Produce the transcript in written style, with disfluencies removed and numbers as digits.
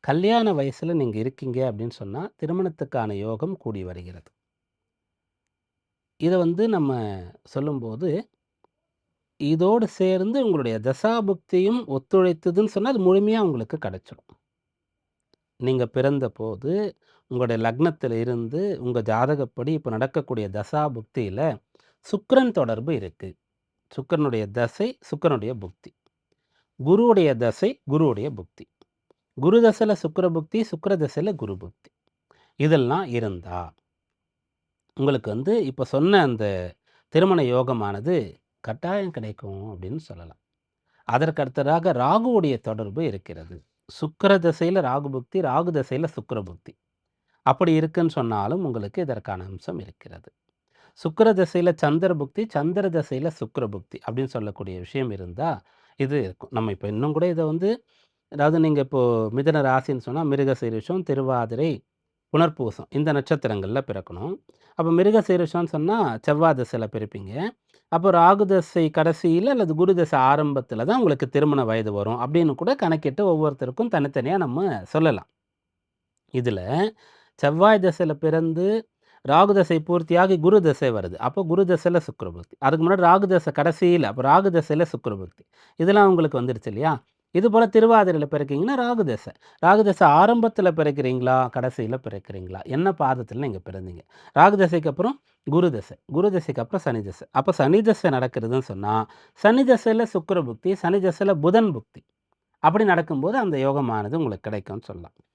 கல்யாண வயசுல நீங்க இருக்கீங்க அப்படின்னு சொன்னா, திருமணத்துக்கான யோகம் கூடி வருகிறது. இத நம்ம சொல்லும்போது, இதோடு சேர்ந்து உங்களுடைய தசாபுக்தியும் ஒத்துழைத்ததுன்னு சொன்னா, அது முழுமையா உங்களுக்கு கிடைச்சிரும். நீங்க பிறந்தபோது, உங்களுடைய லக்னத்தில இருந்து, உங்க ஜாதகப்படி இப்ப நடக்கக்கூடிய தசாபுக்தியில சுக்கிரன் தொடர்பு இருக்கு. சுக்கிரனுடைய தசை, சுக்கிரனுடைய புக்தி. குருவுடைய தசை, குருவுடைய புக்தி. குரு தசையில சுக்கிர புக்தி, சுக்கிர தசையில குரு புக்தி. இதெல்லாம் இருந்தா உங்களுக்கு இப்ப சொன்ன அந்த திருமண யோகமானது கட்டாயம் கிடைக்கும் அப்படின்னு சொல்லலாம். அதற்கு அடுத்ததாக ராகுவுடைய தொடர்பு இருக்கிறது. சுக்கிர திசையில ராகு புக்தி, ராகு திசையில சுக்கிர புக்தி. அப்படி இருக்குன்னு சொன்னாலும் உங்களுக்கு இதற்கான அம்சம் இருக்கிறது. சுக்கிர திசையில சந்திர புக்தி, சந்திர திசையில சுக்கிர புக்தி அப்படின்னு சொல்லக்கூடிய விஷயம் இருந்தா, இது இருக்கும். நம்ம இப்ப இன்னும் கூட இத அதாவது நீங்க இப்போ மிதுன ராசின்னு சொன்னா மிருகசீரிஷம், திருவாதிரை, புனர்பூசம் இந்த நட்சத்திரங்கள்ல பிறக்கணும். அப்ப மிருகசீரிஷம்னு சொன்னா செவ்வாய் திசையில பிறப்பீங்க. அப்போ ராகு தசை கடைசியில அல்லது குரு தசை ஆரம்பத்தில தான் உங்களுக்கு திருமண வயது வரும். அப்படின்னு கூட கணக்கிட்டு ஒவ்வொருத்தருக்கும் தனித்தனியா நம்ம சொல்லலாம். இதுல செவ்வாய் திசையில பிறந்து ராகு தசை பூர்த்தியாகி குரு தசை வருது. அப்போ குரு தசையில சுக்கிர புக்தி. அதுக்கு முன்னாடி ராகு தசை கடைசியில, அப்போ ராகு தசையில சுக்கிர புக்தி. இதெல்லாம் உங்களுக்கு வந்துருச்சு இல்லையா? இதுபோல திருவாதிரையில பிறக்கீங்கன்னா ராகு தசை. ராகு தசை ஆரம்பத்தில பிறக்கிறீங்களா? கடைசியில பிறக்கிறீங்களா? என்ன பாதத்தில நீங்க பிறந்தீங்க? ராகு தசைக்கு அப்புறம் குரு தசை. குரு தசைக்கு அப்புறம் சனி தசை. அப்ப சனி தசை நடக்கிறதுன்னு சொன்னா, சனி தசையில சுக்கிர புக்தி, சனி தசையில புதன் புக்தி. அப்படி நடக்கும்போது அந்த யோகமானது உங்களுக்கு கிடைக்கும்னு சொல்லலாம்.